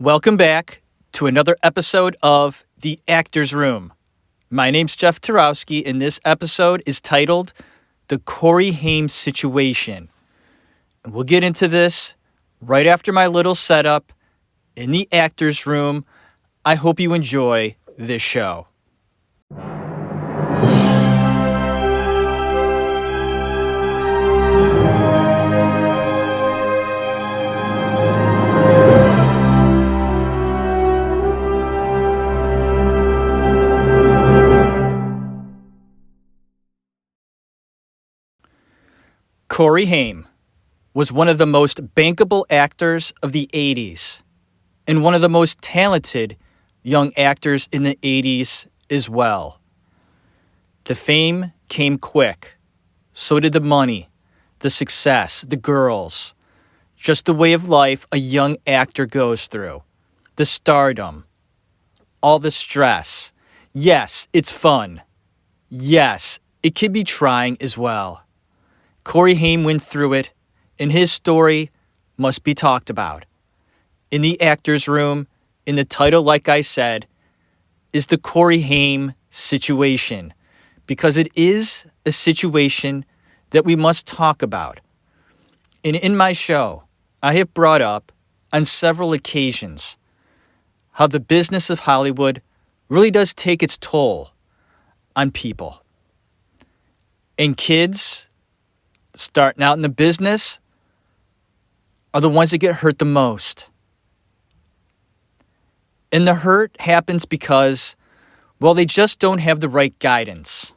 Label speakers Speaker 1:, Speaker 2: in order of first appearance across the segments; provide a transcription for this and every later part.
Speaker 1: Welcome back to another episode of The Actor's Room. My name's Jeff Tarowski, and this episode is titled The Corey Haim Situation. And we'll get into this right after my little setup in The Actor's Room. I hope you enjoy this show. Corey Haim was one of the most bankable actors of the 80s and one of the most talented young actors in the 80s as well. The fame came quick. So did the money, the success, the girls, just the way of life a young actor goes through, the stardom, all the stress. Yes, it's fun. Yes, it can be trying as well. Corey Haim went through it, and his story must be talked about. In the actor's room, in the title, like I said, is the Corey Haim situation, because it is a situation that we must talk about. And in my show, I have brought up on several occasions how the business of Hollywood really does take its toll on people. And kids starting out in the business are the ones that get hurt the most. And the hurt happens because, well, they just don't have the right guidance,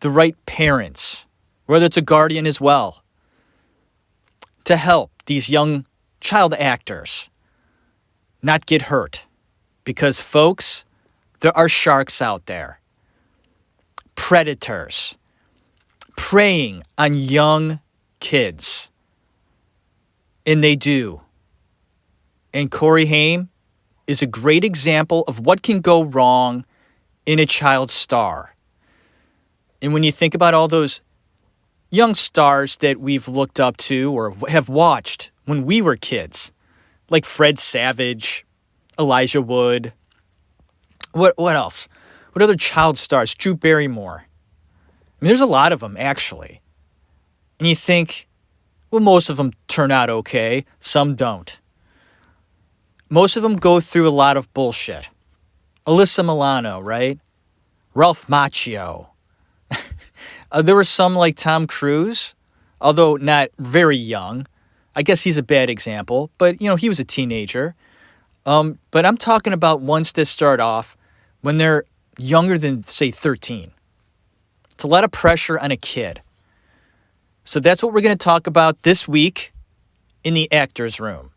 Speaker 1: the right parents, whether it's a guardian as well, to help these young child actors not get hurt. Because, folks, there are sharks out there, predators, preying on young kids. And they do. And Corey Haim is a great example of what can go wrong in a child star. And when you think about all those young stars that we've looked up to or have watched when we were kids, like Fred Savage, Elijah Wood, what else? What other child stars? Drew Barrymore. I mean, there's a lot of them, actually. And you think, well, most of them turn out okay. Some don't. Most of them go through a lot of bullshit. Alyssa Milano, right? Ralph Macchio. There were some like Tom Cruise, although not very young. I guess he's a bad example, but, he was a teenager. But I'm talking about ones that start off when they're younger than, say, 13. It's a lot of pressure on a kid. So that's what we're going to talk about this week in the actor's room.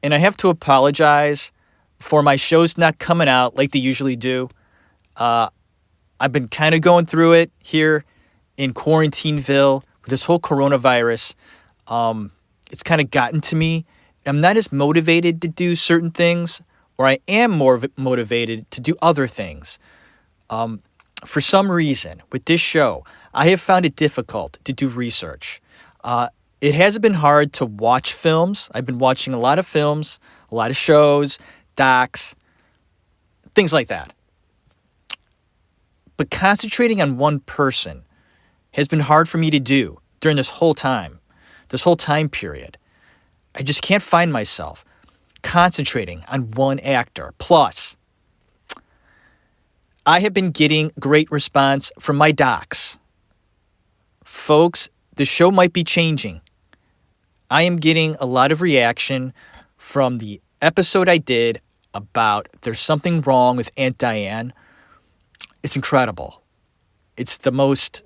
Speaker 1: And I have to apologize for my shows not coming out like they usually do. I've been kind of going through it here in Quarantineville with this whole coronavirus. It's kind of gotten to me. I'm not as motivated to do certain things, or I am more motivated to do other things. For some reason, with this show, I have found it difficult to do research. It hasn't been hard to watch films. I've been watching a lot of films, a lot of shows, docs, things like that. But concentrating on one person has been hard for me to do during this whole time period. I just can't find myself concentrating on one actor. Plus, I have been getting great response from my docs. Folks, the show might be changing. I am getting a lot of reaction from the episode I did about there's something wrong with Aunt Diane. It's incredible. It's the most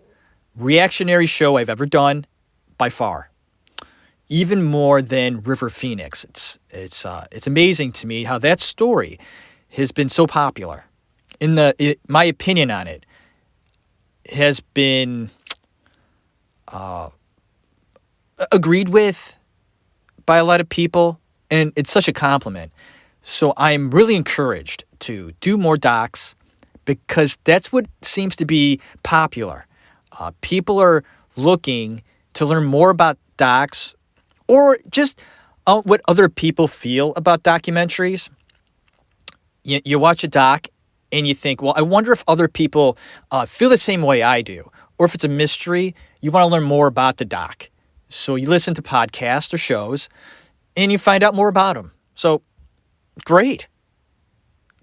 Speaker 1: reactionary show I've ever done by far. Even more than River Phoenix. It's amazing to me how that story has been so popular. My opinion on it has been agreed with by a lot of people, and it's such a compliment. So I'm really encouraged to do more docs because that's what seems to be popular. People are looking to learn more about docs or just what other people feel about documentaries. You watch a doc and you think, well, I wonder if other people feel the same way I do. Or if it's a mystery, you want to learn more about the doc. So you listen to podcasts or shows and you find out more about them. So great.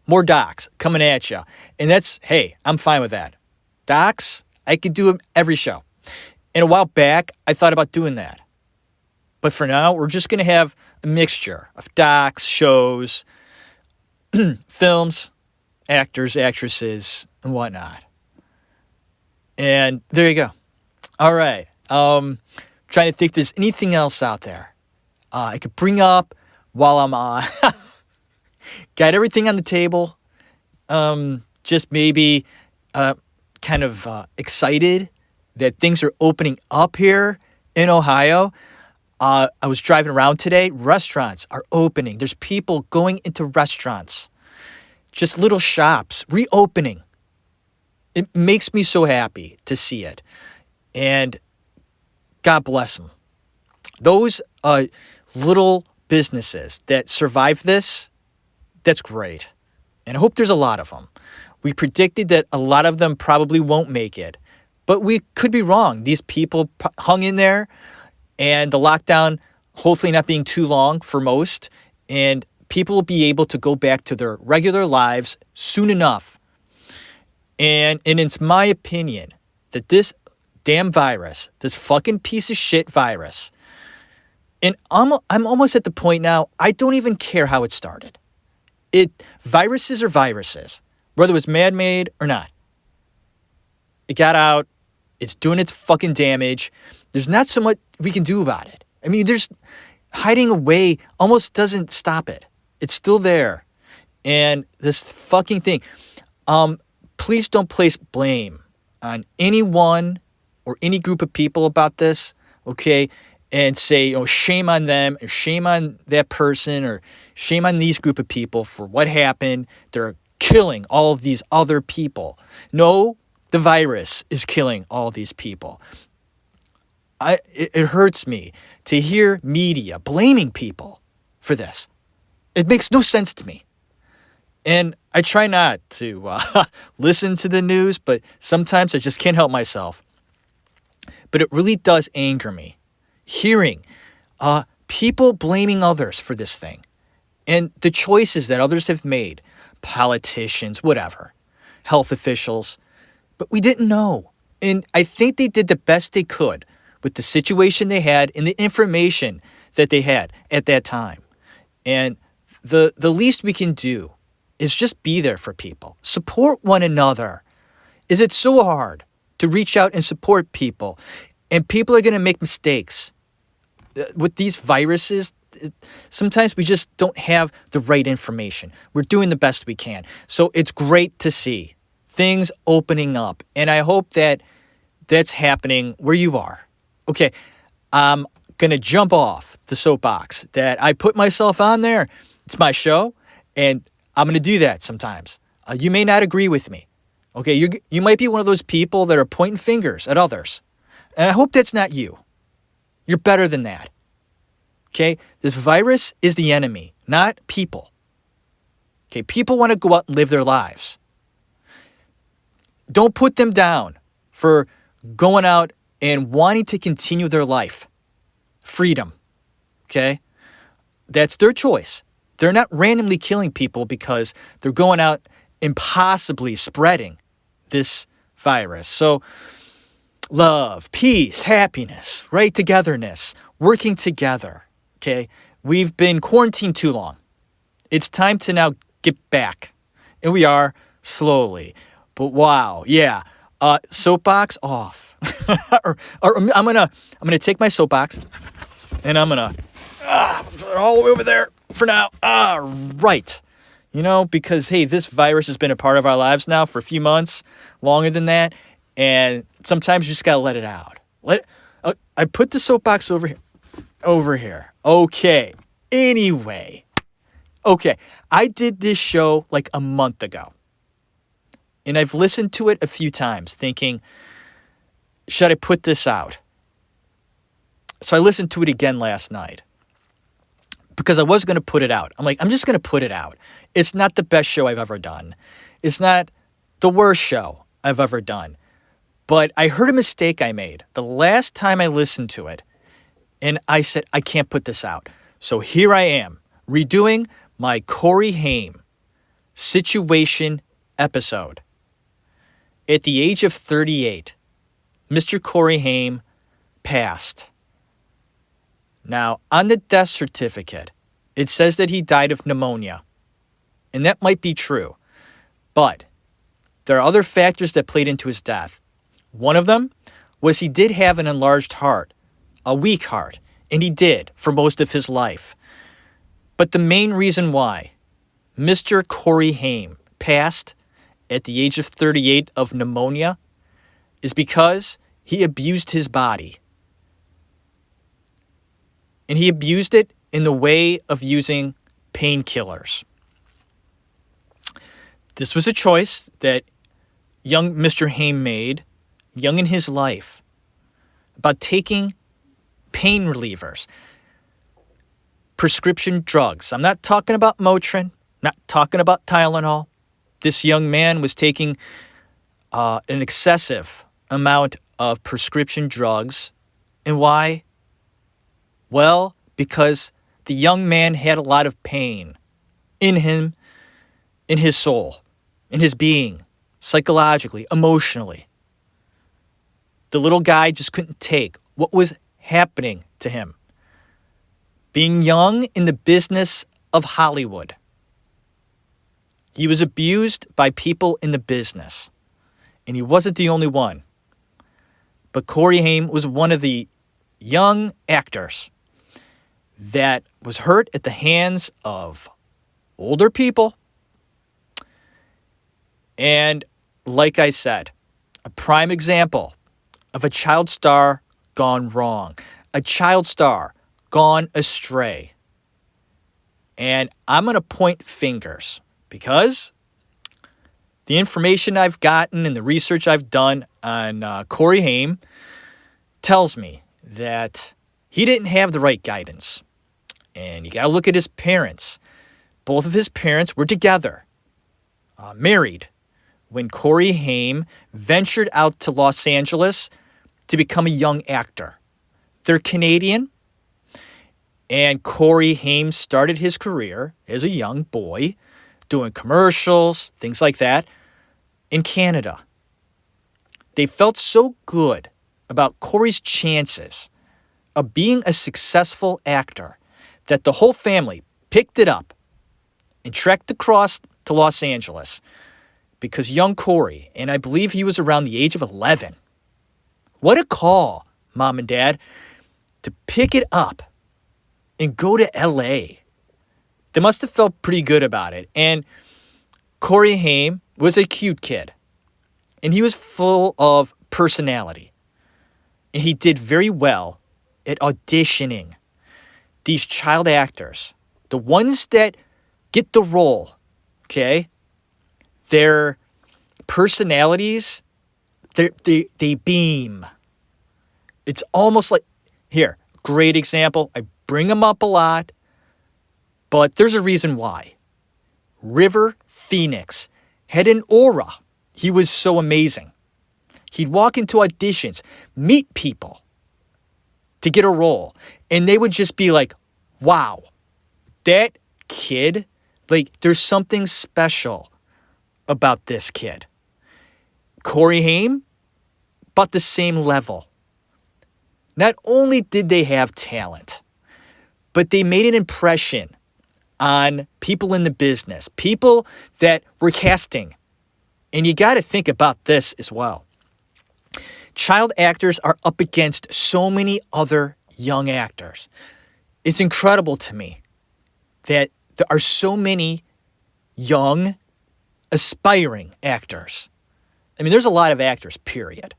Speaker 1: More docs coming at you. And hey, I'm fine with that. Docs, I could do them every show. And a while back, I thought about doing that. But for now, we're just going to have a mixture of docs, shows, films, actors, actresses, and whatnot. And there you go. All right. Trying to think if there's anything else out there I could bring up while I'm on. Got everything on the table. Just maybe kind of excited that things are opening up here in Ohio. I was driving around today. Restaurants are opening. There's people going into restaurants. Just little shops reopening. It makes me so happy to see it. And God bless them. Those little businesses that survive this, that's great. And I hope there's a lot of them. We predicted that a lot of them probably won't make it. But we could be wrong. These people hung in there. And the lockdown, hopefully not being too long for most. And people will be able to go back to their regular lives soon enough. And it's my opinion that this damn virus, this fucking piece of shit virus, and I'm almost at the point now, I don't even care how it started. Viruses are viruses, whether it was man-made or not. It got out. It's doing its fucking damage. There's not so much we can do about it. I mean, there's hiding away almost doesn't stop it. It's still there. And this fucking thing, please don't place blame on anyone or any group of people about this, okay? And say, oh, shame on them, or shame on that person, or shame on these group of people for what happened. They're killing all of these other people. No, the virus is killing all these people. It hurts me to hear media blaming people for this. It makes no sense to me. And I try not to listen to the news, but sometimes I just can't help myself. But it really does anger me hearing people blaming others for this thing and the choices that others have made, politicians, whatever, health officials. But we didn't know. And I think they did the best they could with the situation they had and the information that they had at that time. And the least we can do is just be there for people. Support one another. Is it so hard to reach out and support people? And people are going to make mistakes. With these viruses, sometimes we just don't have the right information. We're doing the best we can. So it's great to see things opening up. And I hope that that's happening where you are. Okay, I'm going to jump off the soapbox that I put myself on there. It's my show, and I'm going to do that sometimes. You may not agree with me. Okay, you might be one of those people that are pointing fingers at others. And I hope that's not you. You're better than that. Okay, this virus is the enemy, not people. Okay, people want to go out and live their lives. Don't put them down for going out and wanting to continue their life. Freedom. Okay? That's their choice. They're not randomly killing people because they're going out and possibly spreading this virus. So, love, peace, happiness, right? Togetherness, working together. Okay? We've been quarantined too long. It's time to now get back. And we are slowly. But wow, yeah. Soapbox off. or I'm gonna take my soapbox and I'm gonna put it all the way over there for now. Right. You know, because hey, this virus has been a part of our lives now for a few months, longer than that, and sometimes you just gotta let it out. I put the soapbox over here. Over here. Okay. Anyway. Okay. I did this show like a month ago. And I've listened to it a few times thinking, should I put this out? So I listened to it again last night. because I was going to put it out. I'm like, I'm just going to put it out. It's not the best show I've ever done. It's not the worst show I've ever done. But I heard a mistake I made the last time I listened to it. And I said, I can't put this out. So here I am, redoing my Corey Haim situation episode. At the age of 38, Mr. Corey Haim passed. Now, on the death certificate, it says that he died of pneumonia. And that might be true. But there are other factors that played into his death. One of them was he did have an enlarged heart, a weak heart, and he did for most of his life. But the main reason why Mr. Corey Haim passed at the age of 38 of pneumonia is because he abused his body. And he abused it in the way of using painkillers. This was a choice that young Mr. Haim made, young in his life, about taking pain relievers, prescription drugs. I'm not talking about Motrin, not talking about Tylenol. This young man was taking an excessive amount of prescription drugs. And why? Well, because the young man had a lot of pain in him, in his soul, in his being, psychologically, emotionally. The little guy just couldn't take what was happening to him. Being young in the business of Hollywood. He was abused by people in the business. And he wasn't the only one. But Corey Haim was one of the young actors that was hurt at the hands of older people. And like I said, a prime example of a child star gone wrong, a child star gone astray. And I'm going to point fingers because the information I've gotten and the research I've done on Corey Haim tells me that he didn't have the right guidance. And you got to look at his parents. Both of his parents were together, married, when Corey Haim ventured out to Los Angeles to become a young actor. They're Canadian, and Corey Haim started his career as a young boy doing commercials, things like that, in Canada. They felt so good about Corey's chances of being a successful actor that the whole family picked it up and trekked across to Los Angeles because young Corey, and I believe he was around the age of 11. What a call, Mom and Dad, to pick it up and go to L.A. They must have felt pretty good about it. And Corey Haim was a cute kid. And he was full of personality. And he did very well at auditioning. These child actors, the ones that get the role, okay, their personalities, they beam. It's almost like, here, great example. I bring them up a lot, but there's a reason why. River Phoenix had an aura. He was so amazing. He'd walk into auditions, meet people to get a role, and they would just be like, wow, that kid, like, there's something special about this kid. Corey Haim, about the same level. Not only did they have talent, but they made an impression on people in the business, people that were casting. And you got to think about this as well. Child actors are up against so many other young actors. It's incredible to me that there are so many young, aspiring actors. I mean, there's a lot of actors, period.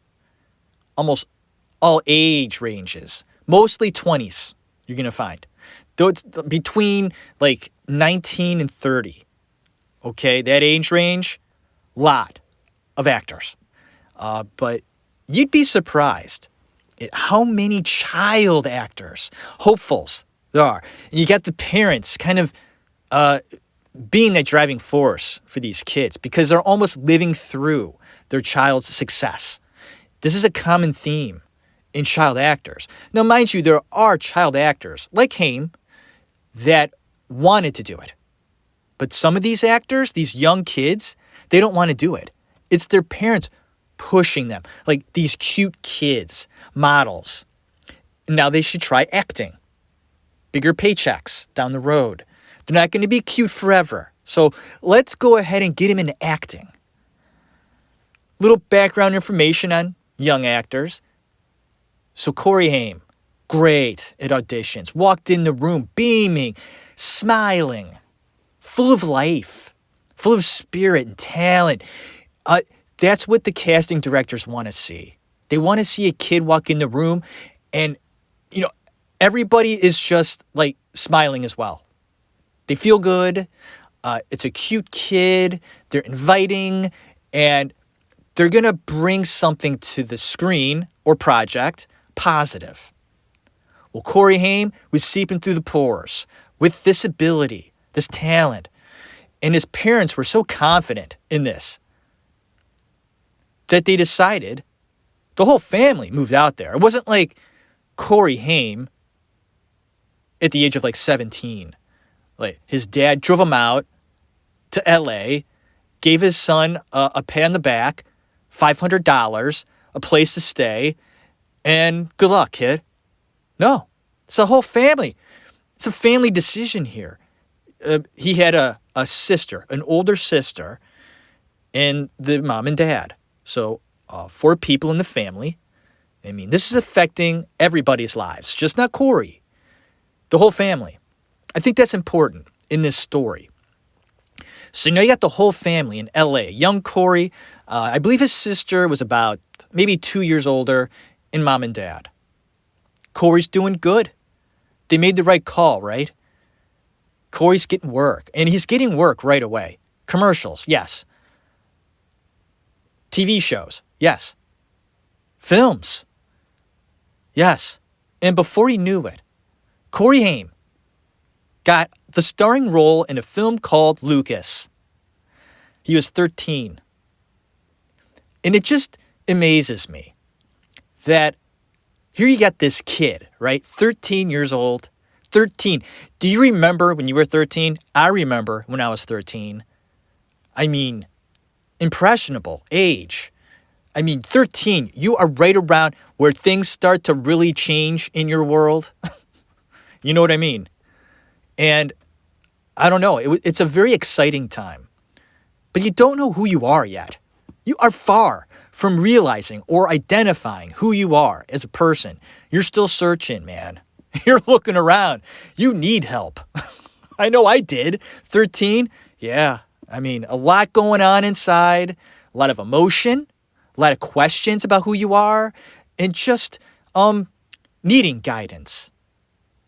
Speaker 1: Almost all age ranges, mostly 20s, you're going to find. Though it's between like 19 and 30. Okay, that age range, lot of actors. But you'd be surprised at how many child actors, hopefuls, There are. And you got the parents kind of being that driving force for these kids because they're almost living through their child's success. This is a common theme in child actors. Now, mind you, there are child actors like Haim that wanted to do it. But some of these actors, these young kids, they don't want to do it. It's their parents pushing them, like these cute kids, models. Now they should try acting. Bigger paychecks down the road. They're not going to be cute forever. So let's go ahead and get them into acting. Little background information on young actors. So Corey Haim, great at auditions. Walked in the room beaming, smiling, full of life, full of spirit and talent. That's what the casting directors want to see. They want to see a kid walk in the room and, everybody is just like smiling as well. They feel good. It's a cute kid. They're inviting and they're going to bring something to the screen or project positive. Well, Corey Haim was seeping through the pores with this ability, this talent. And his parents were so confident in this that they decided the whole family moved out there. It wasn't like Corey Haim at the age of 17. Like his dad drove him out to LA, gave his son a pat on the back, $500, a place to stay, and good luck, kid. No, it's a whole family. It's a family decision here. He had a sister, an older sister, and the mom and dad. So 4 people in the family. I mean, this is affecting everybody's lives, just not Corey. The whole family. I think that's important in this story. So now you got the whole family in LA. Young Corey, I believe his sister was about maybe 2 years older, and mom and dad. Corey's doing good. They made the right call, right? Corey's getting work, and he's getting work right away. Commercials, yes. TV shows, yes. Films, yes. And before he knew it, Corey Haim got the starring role in a film called Lucas. He was 13. And it just amazes me that here you got this kid, right? 13 years old. 13. Do you remember when you were 13? I remember when I was 13. I mean, impressionable age. 13, you are right around where things start to really change in your world. You know what I mean? And I don't know. It's a very exciting time. But you don't know who you are yet. You are far from realizing or identifying who you are as a person. You're still searching, man. You're looking around. You need help. I know I did. 13, yeah. A lot going on inside. A lot of emotion. A lot of questions about who you are. And just needing guidance.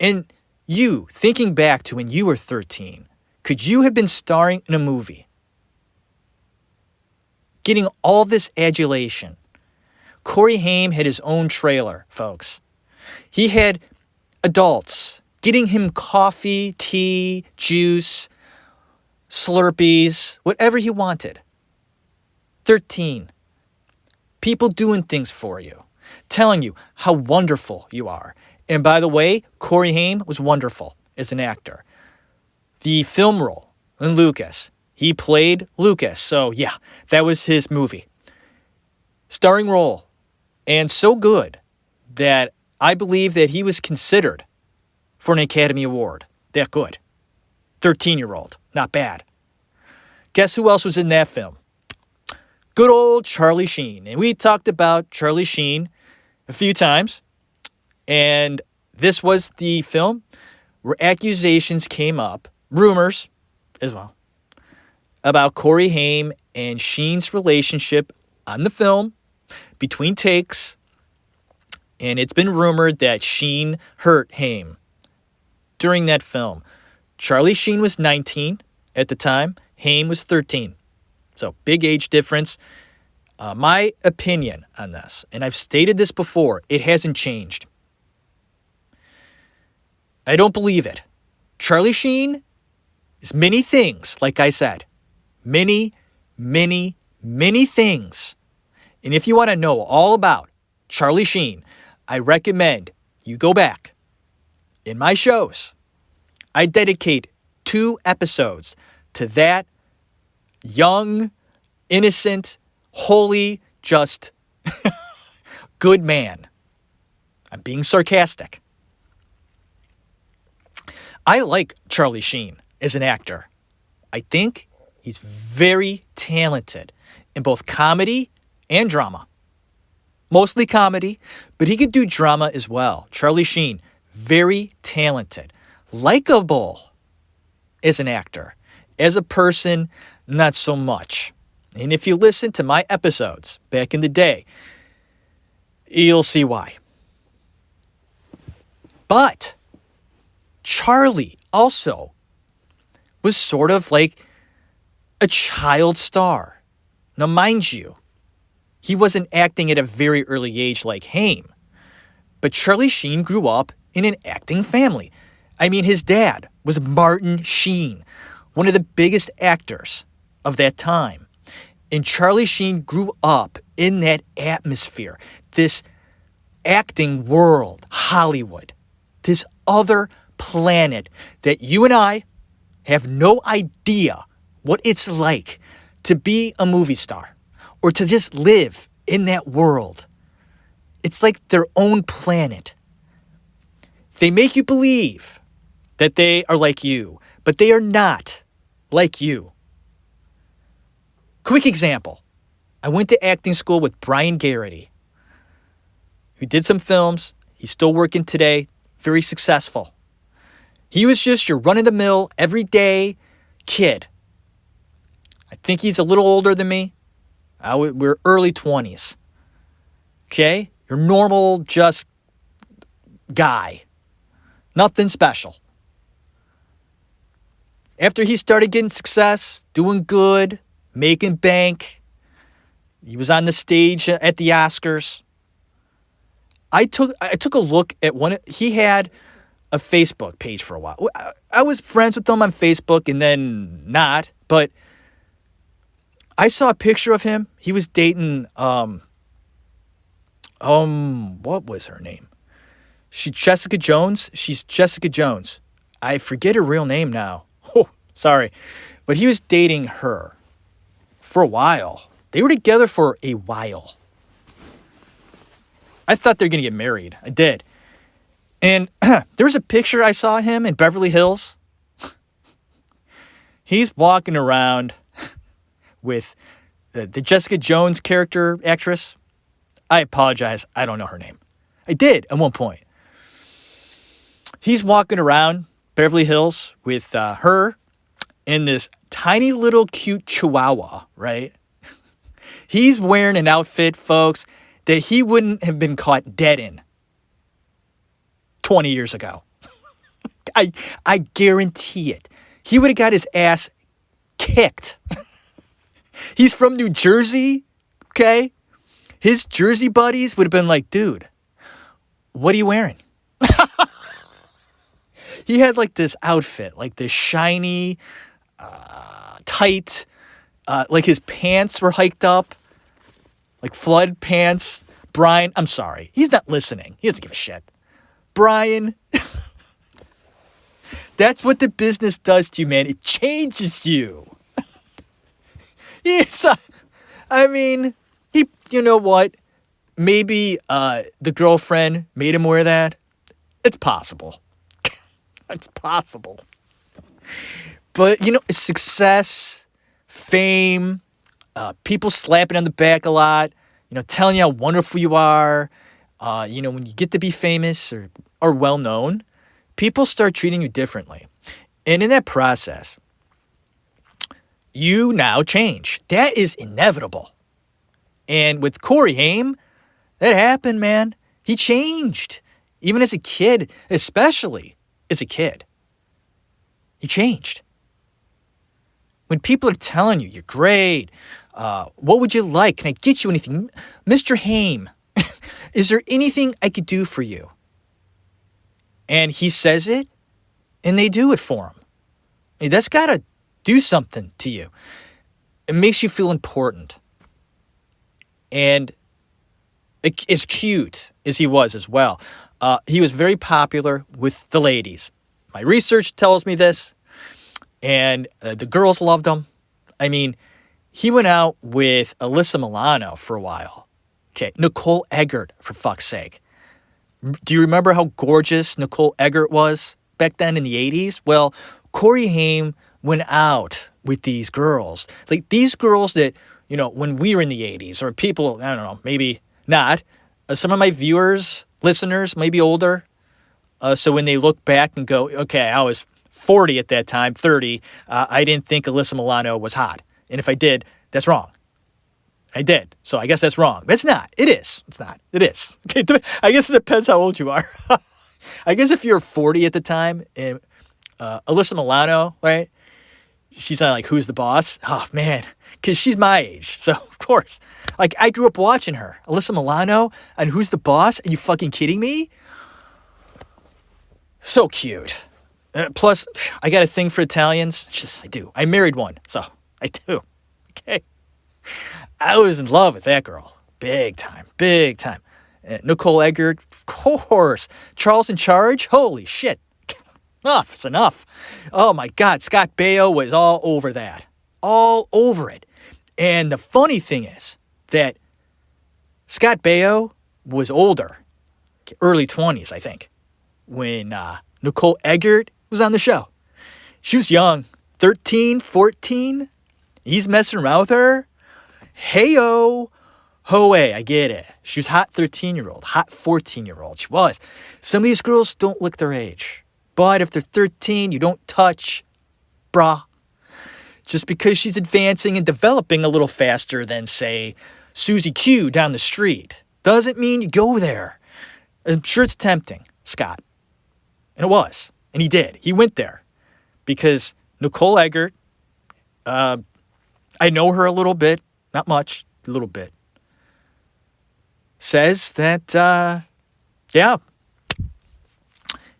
Speaker 1: And you, thinking back to when you were 13, could you have been starring in a movie? Getting all this adulation. Corey Haim had his own trailer, folks. He had adults getting him coffee, tea, juice, Slurpees, whatever he wanted. 13. People doing things for you, telling you how wonderful you are. And by the way, Corey Haim was wonderful as an actor. The film role in Lucas, he played Lucas. So yeah, that was his movie. Starring role. And so good that I believe that he was considered for an Academy Award. That good. 13-year-old. Not bad. Guess who else was in that film? Good old Charlie Sheen. And we talked about Charlie Sheen a few times. And this was the film where accusations came up, rumors as well, about Corey Haim and Sheen's relationship on the film between takes. And it's been rumored that Sheen hurt Haim during that film. Charlie Sheen was 19 at the time. Haim was 13. So big age difference. My opinion on this, and I've stated this before, it hasn't changed. I don't believe it. Charlie Sheen is many things, like I said. Many, many, many things. And if you want to know all about Charlie Sheen, I recommend you go back. In my shows, I dedicate 2 episodes to that young, innocent, holy, just good man. I'm being sarcastic. I like Charlie Sheen as an actor. I think he's very talented in both comedy and drama. Mostly comedy, but he could do drama as well. Charlie Sheen, very talented. Likeable as an actor. As a person, not so much. And if you listen to my episodes back in the day, you'll see why. But Charlie also was sort of like a child star. Now, mind you, he wasn't acting at a very early age like Haim. But Charlie Sheen grew up in an acting family. I mean, his dad was Martin Sheen, one of the biggest actors of that time. And Charlie Sheen grew up in that atmosphere, this acting world, Hollywood, this other planet that you and I have no idea what it's like to be a movie star or to just live in that world. It's like their own planet. They make you believe that they are like you, but they are not like you. Quick example. I went to acting school with Brian Garrity, who did some films. He's still working today, very successful. He was just your run-of-the-mill, everyday kid. I think he's a little older than me. We're early 20s. Okay? Your normal, just guy. Nothing special. After he started getting success, doing good, making bank, he was on the stage at the Oscars. I took a look at he had a Facebook page for a while. I was friends with him on Facebook and then not, but I saw a picture of him. He was dating, what was her name? She's Jessica Jones. I forget her real name now. Oh, sorry. But he was dating her for a while. They were together for a while. I thought they were going to get married. I did. And there was a picture I saw him in Beverly Hills. He's walking around with the Jessica Jones character actress. I apologize. I don't know her name. I did at one point. He's walking around Beverly Hills with her and this tiny little cute chihuahua, right? He's wearing an outfit, folks, that he wouldn't have been caught dead in 20 years ago. I guarantee it. He would have got his ass kicked. He's from New Jersey, okay? His Jersey buddies would have been like, dude, what are you wearing? He had like this outfit, like this shiny, tight, like his pants were hiked up, like flood pants. Brian, I'm sorry. He's not listening. He doesn't give a shit. Brian, that's what the business does to you, man. It changes you. Yes, I mean, you know what? Maybe the girlfriend made him wear that. It's possible. It's possible. But, success, fame, people slapping on the back a lot, telling you how wonderful you are. When you get to be famous or well-known, people start treating you differently. And in that process, you now change. That is inevitable. And with Corey Haim, that happened, man. He changed. Even as a kid, especially as a kid. He changed. When people are telling you, you're great, what would you like? Can I get you anything? Mr. Haim, is there anything I could do for you? And he says it And they do it for him. I mean, that's got to do something to you. It makes you feel important. And as cute as he was as well, he was very popular with the ladies. My research tells me this. And the girls loved him. I mean, he went out with Alyssa Milano for a while. Okay, Nicole Eggert, for fuck's sake. Do you remember how gorgeous Nicole Eggert was back then in the 80s? Well, Corey Haim went out with these girls. Like these girls that, you know, when we were in the 80s, or people, I don't know, maybe not. Some of my viewers, listeners, maybe older. So when they look back and go, okay, I was 40 at that time, 30, I didn't think Alyssa Milano was hot. And if I did, that's wrong. I did. So I guess that's wrong. But it's not. It is. It's not. It is. Okay, I guess it depends how old you are. I guess if you're 40 at the time, and Alyssa Milano, right? She's not like, who's the boss? Oh, man. Because she's my age. So, of course. Like, I grew up watching her. Alyssa Milano and Who's the Boss? Are you fucking kidding me? So cute. Plus, I got a thing for Italians. I do. I married one, so I do. Okay. I was in love with that girl. Big time. Big time. Nicole Eggert, of course. Charles in Charge? Holy shit. Enough is enough. Oh my God. Scott Baio was all over that. All over it. And the funny thing is that Scott Baio was older. Early 20s, I think. When Nicole Eggert was on the show. She was young. 13, 14. He's messing around with her. Hey-o. Ho-way, I get it. She was hot 13-year-old, hot 14-year-old. She was. Some of these girls don't look their age. But if they're 13, you don't touch. Brah. Just because she's advancing and developing a little faster than, say, Susie Q down the street, doesn't mean you go there. I'm sure it's tempting, Scott. And it was. And he did. He went there. Because Nicole Eggert, I know her a little bit. Not much. A little bit. Says that, yeah,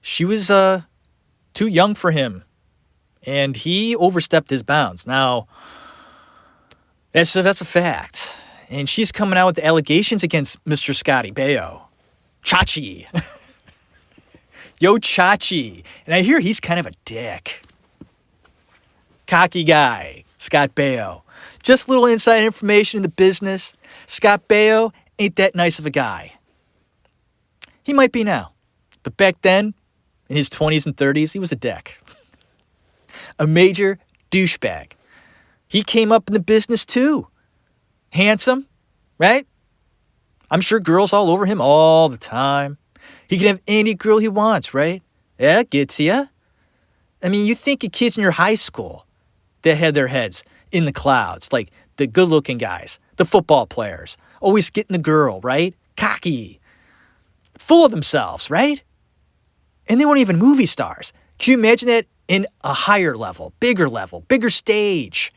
Speaker 1: she was too young for him. And he overstepped his bounds. Now, that's a fact. And she's coming out with the allegations against Mr. Scotty Baio. Chachi. Yo, Chachi. And I hear he's kind of a dick. Cocky guy, Scott Baio. Just little inside information in the business. Scott Baio ain't that nice of a guy. He might be now. But back then, in his 20s and 30s, he was a dick. A major douchebag. He came up in the business too. Handsome, right? I'm sure girls all over him all the time. He can have any girl he wants, right? Yeah, gets ya. I mean, you think of kids in your high school that had their heads in the clouds, like the good-looking guys, the football players, always getting the girl, right? Cocky. Full of themselves, right? And they weren't even movie stars. Can you imagine that in a higher level, bigger stage?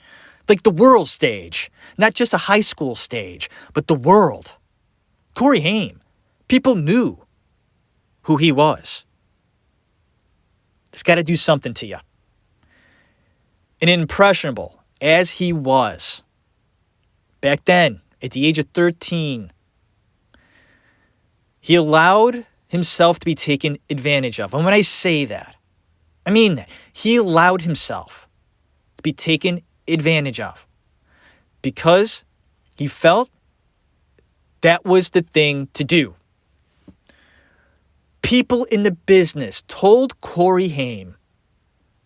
Speaker 1: Like the world stage. Not just a high school stage, but the world. Corey Haim. People knew who he was. It's got to do something to you. And impressionable as he was back then, at the age of 13, he allowed himself to be taken advantage of. And when I say that, I mean that. He allowed himself to be taken advantage of because he felt that was the thing to do. People in the business told Corey Haim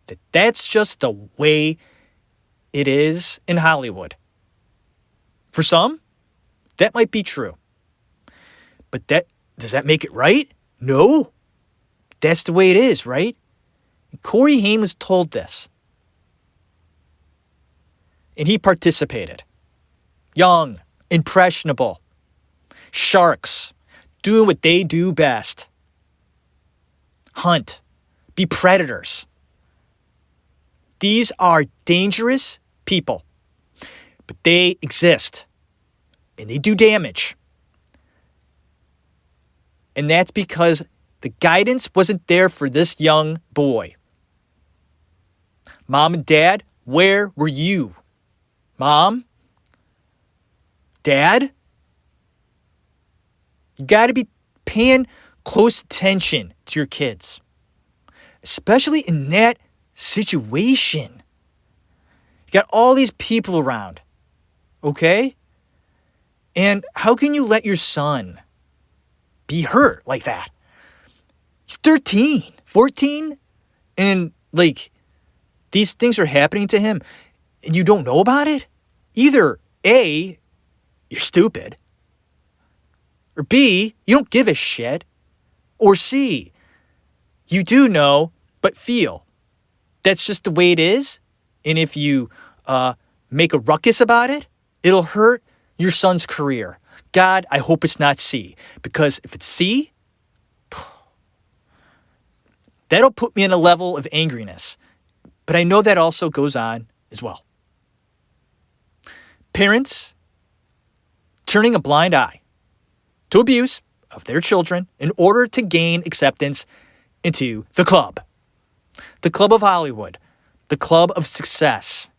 Speaker 1: that that's just the way it is in Hollywood. For some, that might be true. But does that make it right? No. That's the way it is, right? And Corey Haim was told this. And he participated. Young, impressionable, sharks, doing what they do best. Hunt, be predators. These are dangerous people, but they exist, and they do damage. And that's because the guidance wasn't there for this young boy. Mom and Dad, where were you? Mom? Dad? You got to be paying close attention to your kids, especially in that situation. You got all these people around, okay? And how can you let your son be hurt like that? He's 13, 14, and like these things are happening to him and you don't know about it? Either A, you're stupid, or B, you don't give a shit, or C, you do know but feel that's just the way it is, and if you make a ruckus about it, it'll hurt your son's career. God, I hope it's not C, because if it's C, that'll put me in a level of angriness. But I know that also goes on as well. Parents turning a blind eye to abuse of their children in order to gain acceptance into the club of Hollywood, the club of success.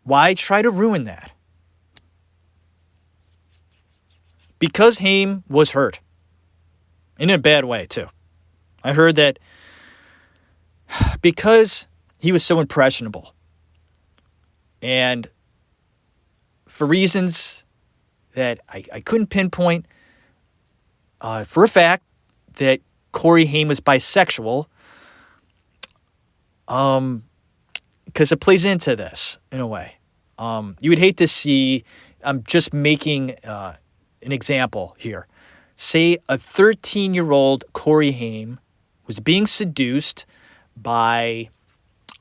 Speaker 1: Why try to ruin that? Because Haim was hurt. In a bad way, too. I heard that because he was so impressionable and for reasons that I couldn't pinpoint, for a fact that Corey Haim was bisexual, because it plays into this in a way. You would hate to see, I'm just making an example here. Say a 13-year-old Corey Haim was being seduced by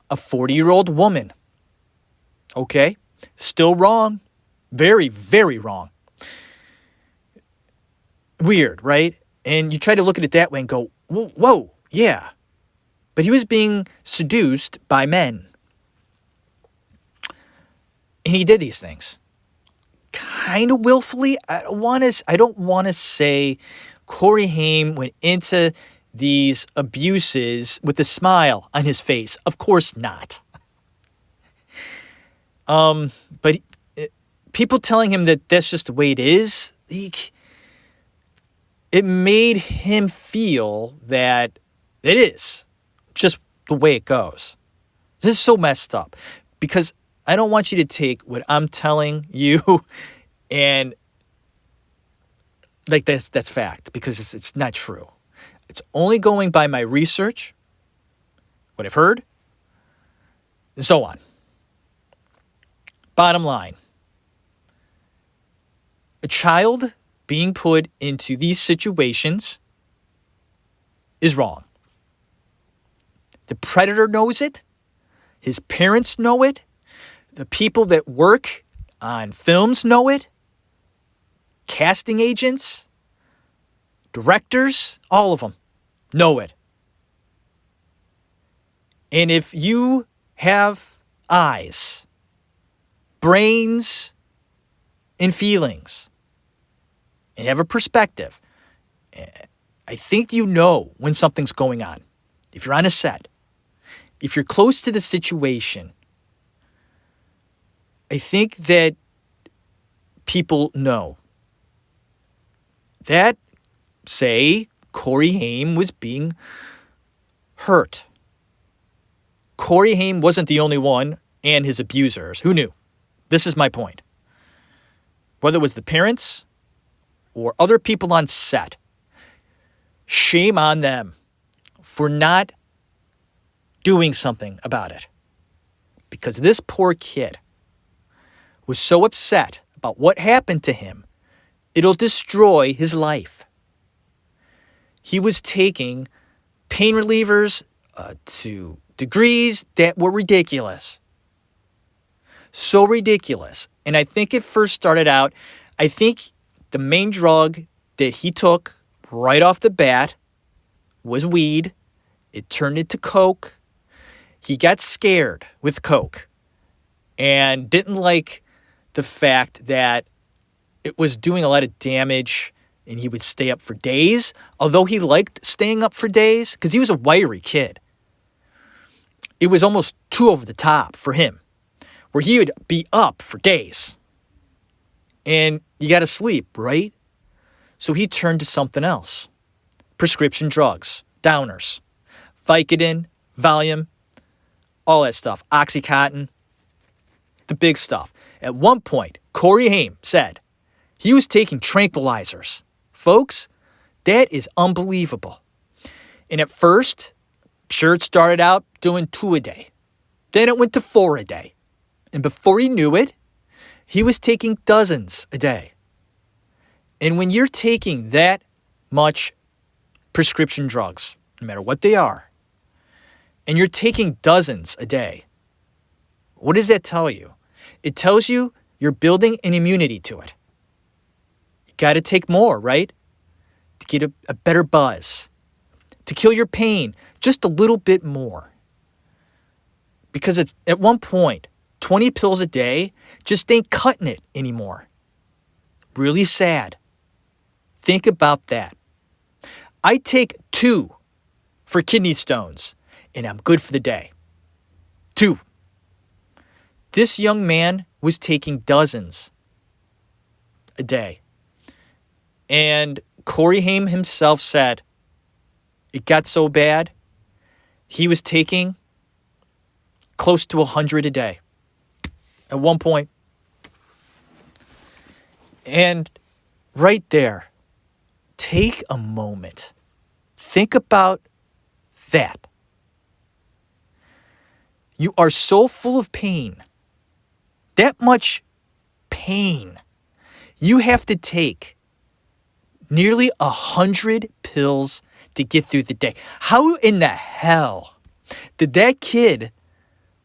Speaker 1: a 40-year-old woman. Okay? Still wrong. Very, very wrong. Weird, right? And you try to look at it that way and go, whoa, yeah. But he was being seduced by men. And he did these things. Kind of willfully. I don't want to say Corey Haim went into these abuses with a smile on his face. Of course not. But people telling him that that's just the way it is, it made him feel that it is just the way it goes. This is so messed up because I don't want you to take what I'm telling you and like that's fact, because it's not true. It's only going by my research, what I've heard, and so on. Bottom line, a child being put into these situations is wrong. The predator knows it. His parents know it. The people that work on films know it. Casting agents, directors, all of them know it. And if you have eyes, brains, and feelings, and have a perspective, I think you know when something's going on. If you're on a set, if you're close to the situation, I think that people know that, say, Corey Haim was being hurt. Corey Haim wasn't the only one, and his abusers. Who knew? This is my point. Whether it was the parents or other people on set, shame on them for not doing something about it. Because this poor kid was so upset about what happened to him, it'll destroy his life. He was taking pain relievers to degrees that were ridiculous. So ridiculous. And I think it first started out, I think the main drug that he took right off the bat was weed. It turned into coke. He got scared with coke and didn't like the fact that it was doing a lot of damage and he would stay up for days, although he liked staying up for days because he was a wiry kid. it was almost too over the top for him, where he would be up for days. And you got to sleep, right? So he turned to something else. Prescription drugs, downers, Vicodin, Valium, all that stuff, Oxycontin, the big stuff. At one point, Corey Haim said he was taking tranquilizers. Folks, that is unbelievable. And at first, sure, it started out doing 2 a day. Then it went to 4 a day. And before he knew it, he was taking dozens a day. And when you're taking that much prescription drugs, no matter what they are, and you're taking dozens a day, what does that tell you? It tells you you're building an immunity to it. You got to take more, right? To get a better buzz. To kill your pain just a little bit more. Because it's at one point, 20 pills a day just ain't cutting it anymore. Really sad. Think about that. I take 2 for kidney stones, and I'm good for the day. 2. This young man was taking dozens a day. And Corey Haim himself said it got so bad, he was taking close to 100 a day at one point. And right there, take a moment. Think about that. You are so full of pain. That much pain. You have to take nearly 100 pills to get through the day. How in the hell did that kid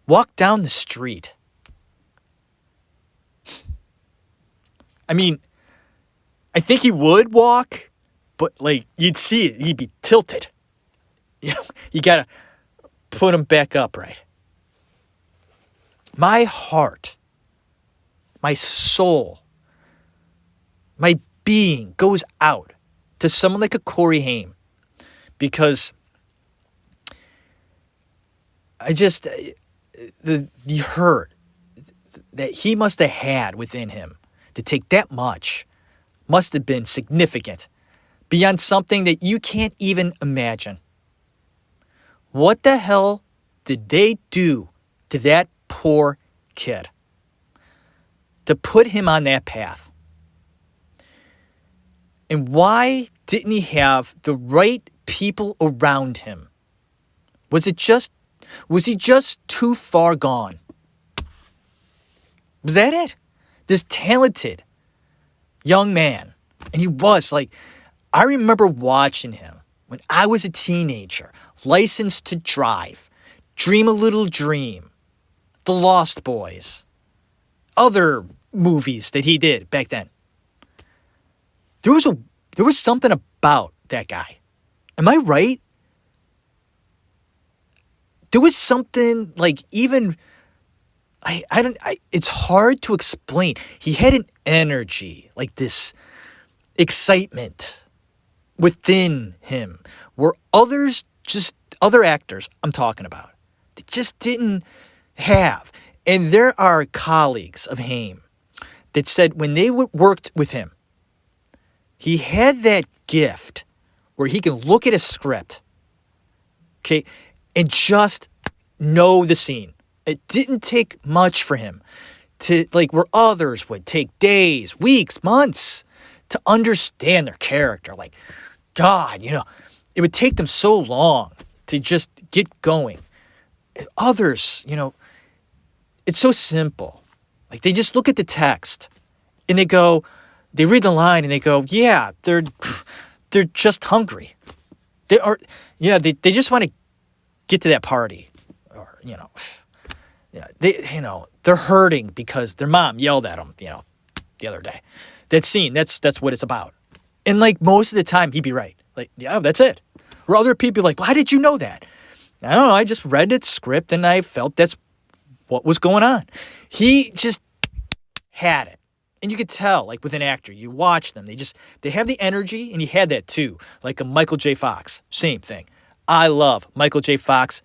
Speaker 1: walk down the street? I mean, I think he would walk, but like you'd see it, he'd be tilted. You know, you gotta put him back up right. My heart, my soul, my being goes out to someone like a Corey Haim, because I just, the hurt that he must have had within him to take that much must have been significant beyond something that you can't even imagine. What the hell did they do to that poor kid to put him on that path? And why didn't he have the right people around him? Was he just too far gone? Was that it? This talented young man. And he was like, I remember watching him when I was a teenager, Licensed to Drive, Dream a Little Dream, The Lost Boys, other movies that he did back then. There was something about that guy. Am I right? There was something like even it's hard to explain. He had an energy, like this excitement within him, where other actors I'm talking about, they just didn't have. And there are colleagues of Haim that said when they worked with him, he had that gift where he can look at a script, okay, and just know the scene. It didn't take much for him to, like, where others would take days, weeks, months to understand their character. Like, God, it would take them so long to just get going. And others, it's so simple. Like, they just look at the text and they read the line and they go, yeah, they're just hungry. They just want to get to that party, or, they're hurting because their mom yelled at them, the other day. That scene, that's what it's about. And like most of the time, he'd be right. Like, yeah, that's it. Or other people like, why did you know that? I don't know. I just read its script and I felt that's what was going on. He just had it. And you could tell, like with an actor, you watch them, they have the energy, and he had that too. Like a Michael J. Fox, same thing. I love Michael J. Fox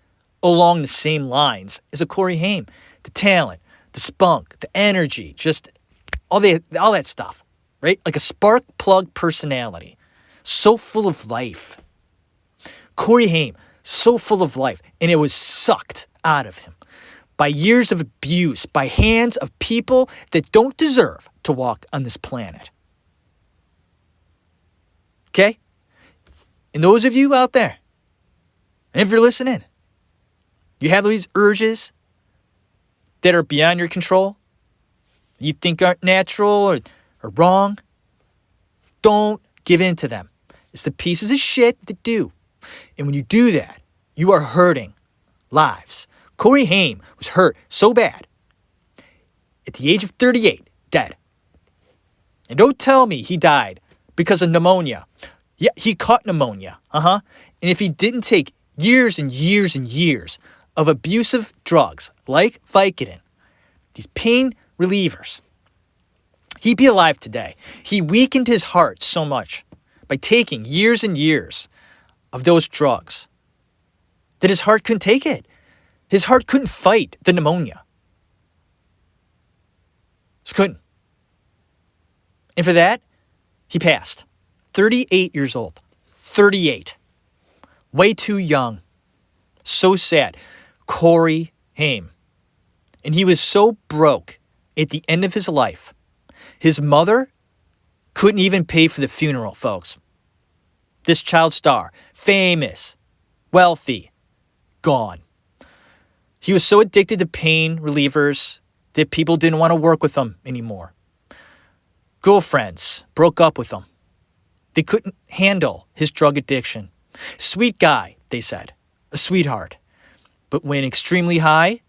Speaker 1: along the same lines as a Corey Haim. The talent, the spunk, the energy, just all that stuff, right? Like a spark plug personality. So full of life. Corey Haim, so full of life, and it was sucked out of him by years of abuse, by hands of people that don't deserve to walk on this planet. Okay? And those of you out there, and if you're listening, you have these urges that are beyond your control, you think aren't natural or wrong, don't give in to them. It's the pieces of shit that do. And when you do that, you are hurting lives. Corey Haim was hurt so bad at the age of 38, dead. And don't tell me he died because of pneumonia. Yeah, he caught pneumonia. And if he didn't take years and years and years of abusive drugs like Vicodin, these pain relievers, he'd be alive today. He weakened his heart so much by taking years and years of those drugs that his heart couldn't take it. His heart couldn't fight the pneumonia. Just couldn't. And for that, he passed. 38 years old. 38. Way too young. So sad. Corey Haim. And he was so broke at the end of his life. His mother couldn't even pay for the funeral, folks. This child star, famous, wealthy, gone. He was so addicted to pain relievers that people didn't want to work with him anymore. Girlfriends broke up with him. They couldn't handle his drug addiction. Sweet guy, they said. A sweetheart. But when extremely high,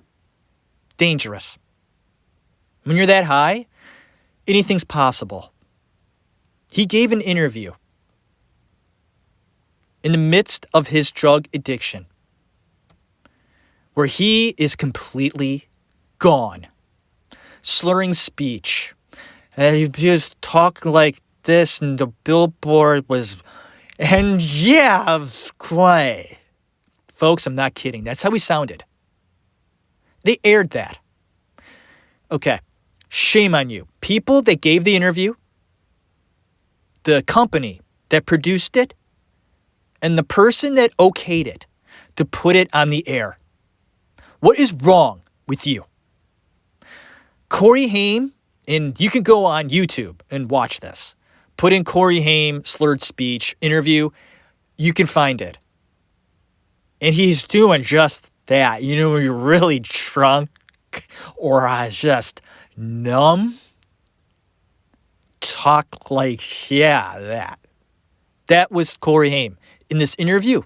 Speaker 1: dangerous. When you're that high, anything's possible. He gave an interview in the midst of his drug addiction where he is completely gone. Slurring speech. And he just talked like this, and the billboard was, and yeah, it was great. Folks, I'm not kidding. That's how he sounded. They aired that. Okay, shame on you. People that gave the interview, the company that produced it, and the person that okayed it to put it on the air. What is wrong with you? Corey Haim, and you can go on YouTube and watch this. Put in Corey Haim slurred speech interview. You can find it. And he's doing just that. You know, when you're really drunk or just numb. Talk like, yeah, that. That was Corey Haim in this interview.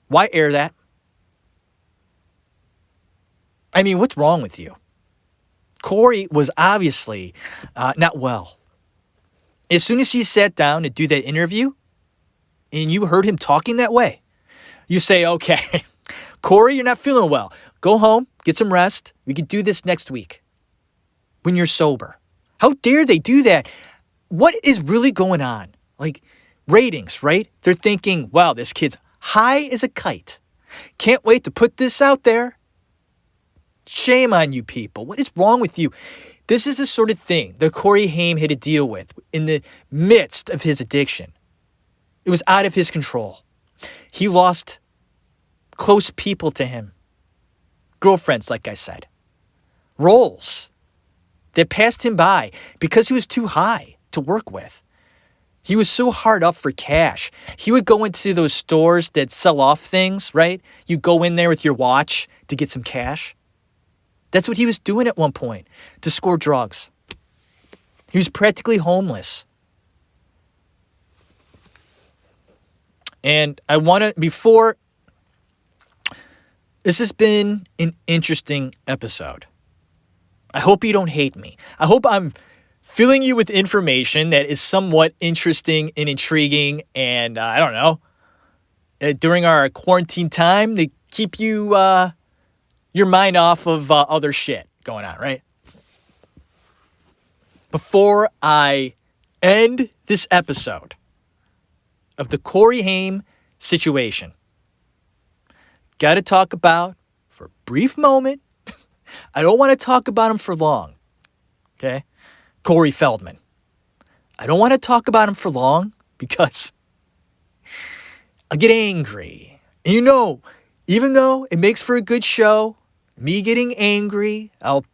Speaker 1: Why air that? I mean, what's wrong with you? Corey was obviously not well. As soon as he sat down to do that interview, and you heard him talking that way, you say, okay, Corey, you're not feeling well. Go home, get some rest. We can do this next week when you're sober. How dare they do that? What is really going on? Like, ratings, right? They're thinking, wow, this kid's high as a kite. Can't wait to put this out there. Shame on you people. What is wrong with you? This is the sort of thing that Corey Haim had to deal with in the midst of his addiction. It was out of his control. He lost close people to him. Girlfriends, like I said. Roles that passed him by because he was too high to work with. He was so hard up for cash. He would go into those stores that sell off things, right? You go in there with your watch to get some cash. That's what he was doing at one point, to score drugs. He was practically homeless. And I want to, before, this has been an interesting episode. I hope you don't hate me. I hope I'm filling you with information that is somewhat interesting and intriguing and, I don't know, during our quarantine time to keep you, your mind off of other shit going on, right? Before I end this episode of the Corey Haim situation, got to talk about, for a brief moment, I don't want to talk about him for long, okay? Corey Feldman. I don't want to talk about him for long because I'll get angry. And you know, even though it makes for a good show, me getting angry, I'll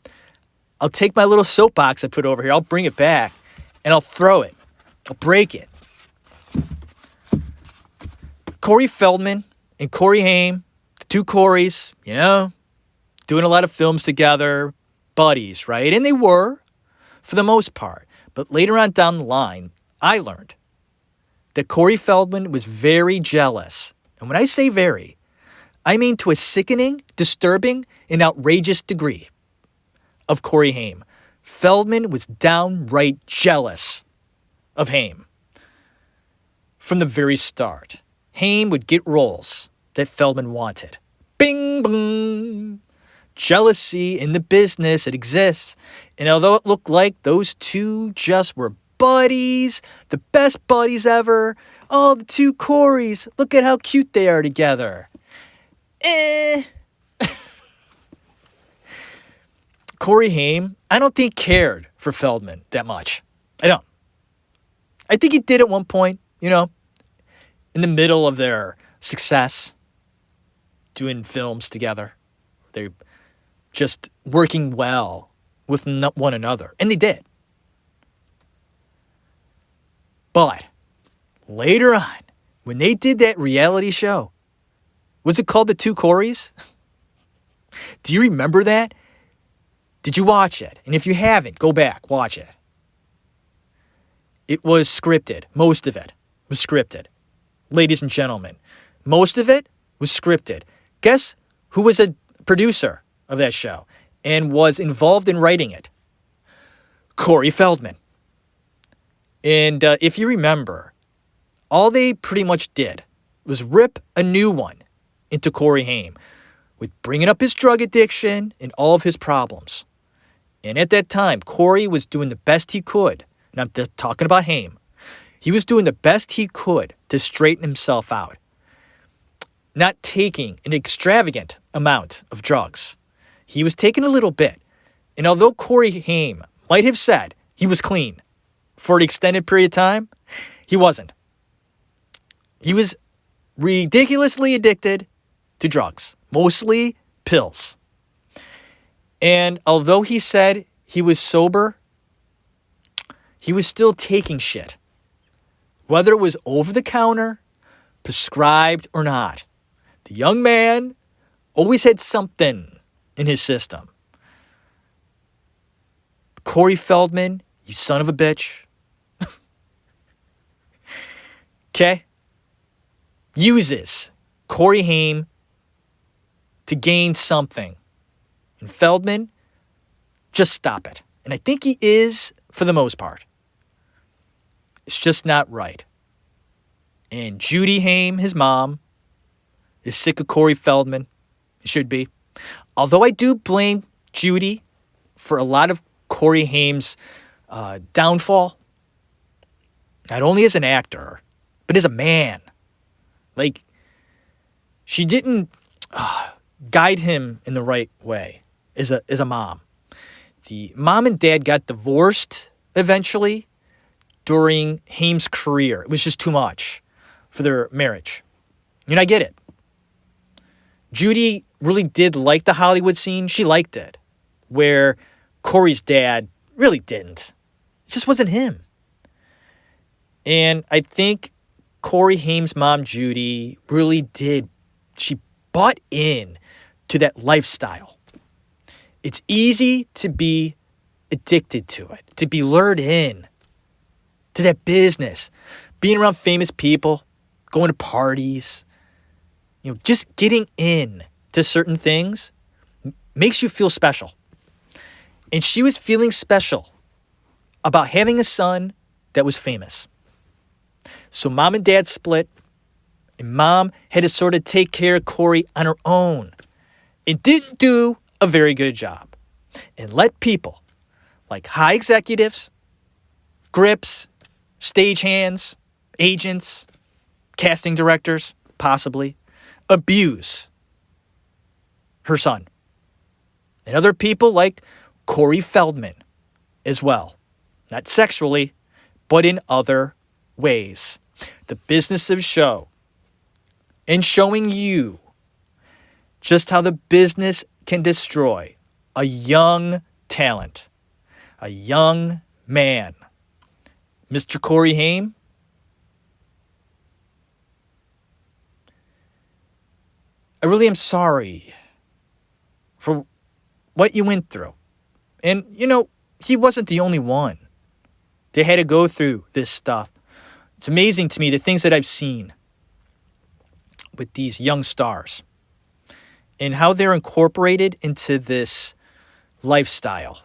Speaker 1: take my little soapbox I put over here, I'll bring it back, and I'll throw it. I'll break it. Corey Feldman and Corey Haim, the two Coreys, you know, doing a lot of films together, buddies, right? And they were, for the most part. But later on down the line, I learned that Corey Feldman was very jealous. And when I say very, I mean to a sickening, disturbing, and outrageous degree of Corey Haim. Feldman was downright jealous of Haim. From the very start, Haim would get roles that Feldman wanted. Bing, bong. Jealousy in the business, it exists. And although it looked like those two just were buddies, the best buddies ever, oh, the two Coreys, look at how cute they are together. Corey Haim, I don't think cared for Feldman that much. I don't. I think he did at one point, you know, in the middle of their success, doing films together. They just working well with one another. And they did. But later on, when they did that reality show, was it called The Two Coreys? Do you remember that? Did you watch it? And if you haven't, go back, watch it. It was scripted. Most of it was scripted. Ladies and gentlemen, most of it was scripted. Guess who was a producer of that show and was involved in writing it? Corey Feldman. And if you remember, all they pretty much did was rip a new one into Corey Haim with bringing up his drug addiction and all of his problems. And at that time, Corey was doing the best he could, and I'm just talking about Haim. He was doing the best he could to straighten himself out, not taking an extravagant amount of drugs. He was taking a little bit. And although Corey Haim might have said he was clean for an extended period of time, he wasn't. He was ridiculously addicted to drugs, mostly pills. And although he said he was sober, he was still taking shit. Whether it was over the counter, prescribed or not. The young man always had something in his system. Corey Feldman, you son of a bitch. Okay? Uses Corey Haim to gain something. And Feldman, just stop it. And I think he is for the most part. It's just not right. And Judy Haim, his mom, is sick of Corey Feldman. It should be. Although I do blame Judy for a lot of Corey Haim's downfall. Not only as an actor, but as a man. Like, she didn't guide him in the right way as a mom. The mom and dad got divorced eventually during Haim's career. It was just too much for their marriage. And I get it. Judy really did like the Hollywood scene. She liked it. Where Corey's dad really didn't. It just wasn't him. And I think Corey Haim's mom, Judy, really did. She bought in to that lifestyle. It's easy to be addicted to it, to be lured in to that business, being around famous people, going to parties, just getting in to certain things makes you feel special. And she was feeling special about having a son that was famous. So mom and dad split, and mom had to sort of take care of Corey on her own. It didn't do a very good job. And let people like high executives, grips, stagehands, agents, casting directors, possibly, abuse her son. And other people like Corey Feldman as well. Not sexually, but in other ways. The business of show. And showing you just how the business can destroy a young talent. A young man. Mr. Corey Haim, I really am sorry for what you went through. And, he wasn't the only one. They had to go through this stuff. It's amazing to me the things that I've seen with these young stars and how they're incorporated into this lifestyle.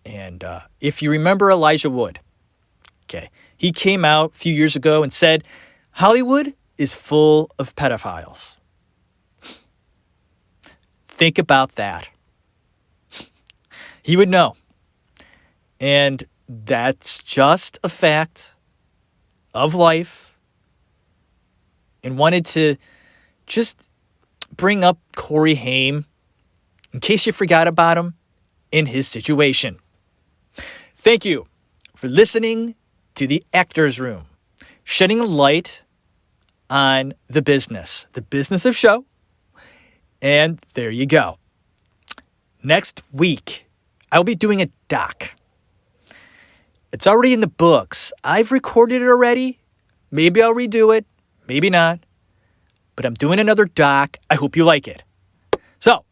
Speaker 1: And if you remember Elijah Wood, okay, he came out a few years ago and said, Hollywood is full of pedophiles. Think about that. He would know. And that's just a fact of life. And wanted to just bring up Corey Haim in case you forgot about him in his situation. Thank you for listening to the Actors Room, shedding a light on the business of show. And there you go. Next week, I'll be doing a doc. It's already in the books. I've recorded it already. Maybe I'll redo it. Maybe not. But I'm doing another doc. I hope you like it. So,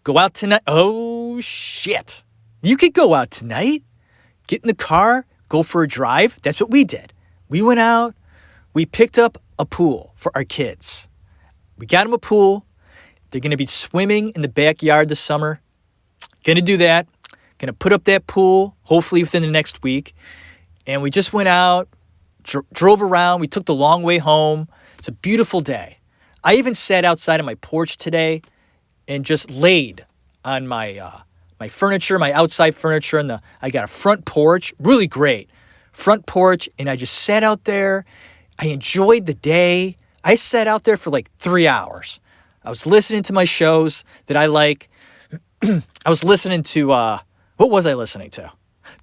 Speaker 1: go out tonight. Oh, shit. You could go out tonight. Get in the car. Go for a drive. That's what we did. We went out. We picked up a pool for our kids. We got them a pool. They're going to be swimming in the backyard this summer. Going to do that. Going to put up that pool, hopefully within the next week. And we just went out, drove around. We took the long way home. It's a beautiful day. I even sat outside on my porch today and just laid on my furniture, my outside furniture. And I got a front porch, really great front porch. And I just sat out there. I enjoyed the day. I sat out there for like 3 hours. I was listening to my shows that I like. I was listening to, what was I listening to?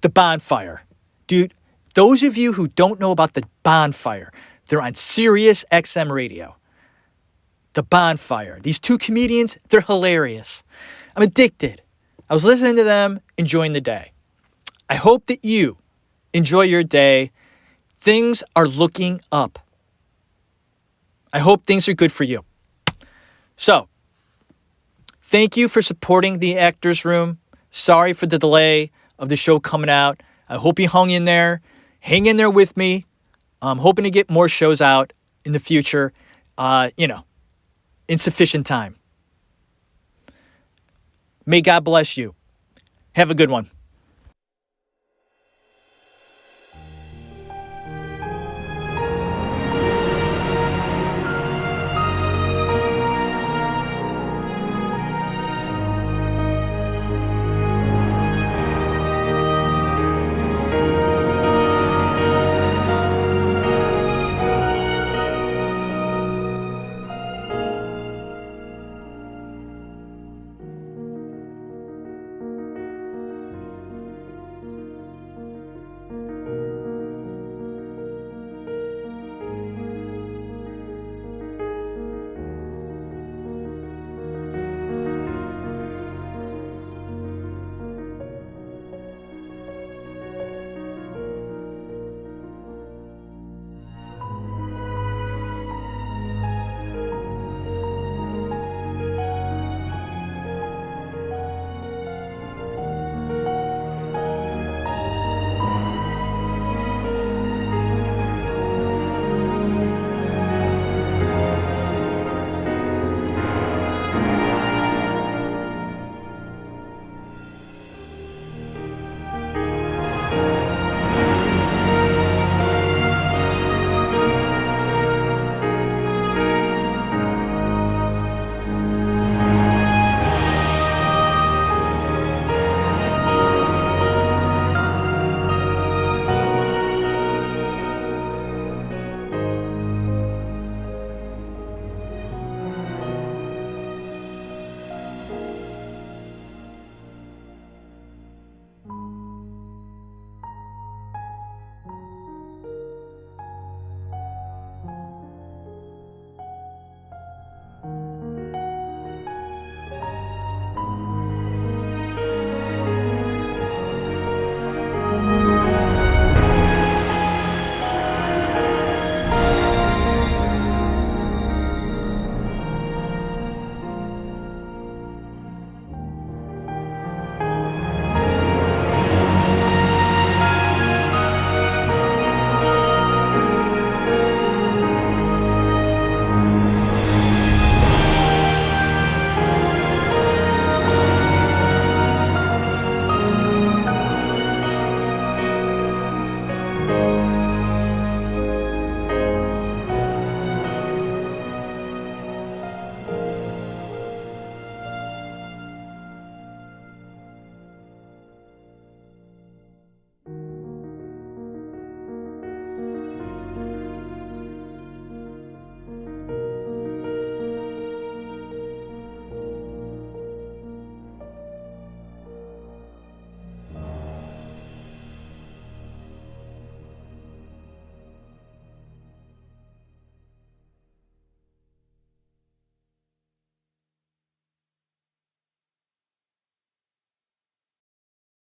Speaker 1: The Bonfire. Dude, those of you who don't know about The Bonfire, they're on Sirius XM radio. The Bonfire. These two comedians, they're hilarious. I'm addicted. I was listening to them, enjoying the day. I hope that you enjoy your day. Things are looking up. I hope things are good for you. So, thank you for supporting the Actors Room. Sorry for the delay of the show coming out. I hope you hung in there. Hang in there with me. I'm hoping to get more shows out in the future, in sufficient time. May God bless you. Have a good one.